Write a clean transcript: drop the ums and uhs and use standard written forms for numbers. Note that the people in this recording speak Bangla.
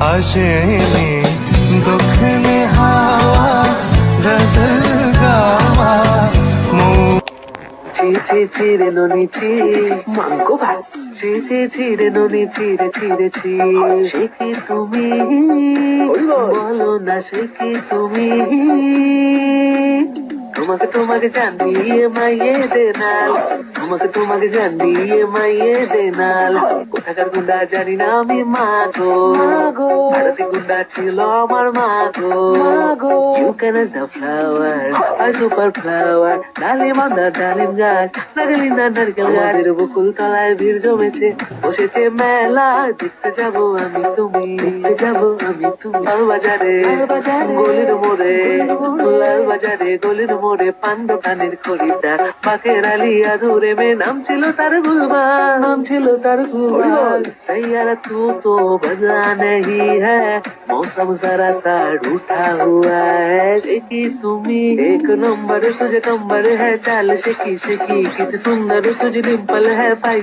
আসেনি দক্ষিণে হাওয়া গজল গাওয়া চিরে ননি মাঙ্গো ভাই চিরে ননি চিরে সে কি তুমি বলো না সে কি তুমি তোমাকে জানিয়ে মাইয়ে দেনাল তোমাকে জানিয়ে মাইয়ে দেনাল কোথাকার গুন্ডা জানি না আমি মা গো ভারতী গুন্ডা ছিল আমার মা গো ইউ ক্যান দ্য ফ্লাওয়ার আর সুপার ফ্লাওয়ার ডালিম আন্দার ডালিম গাছ নাগলিনা নারকেল গাছের বকুল তলায় ভিড় জমেছে বসেছে মেলা দেখতে যাবো আমি তুমি লাল বাজারে গলির মোড়ে লাল বাজারে গলির মোড়ে পান দোকানের খরিদ্দার বাকের আলিয়া ধরে মে নাম ছিল তার গুলবান सैयारा तू तो बदला नहीं है मौसम जरा सा रूठा हुआ है शेकी तुम्ही एक नंबर तुझे कंबर है चाल शेकी किती सुंदर तुझी डिंपल है पाय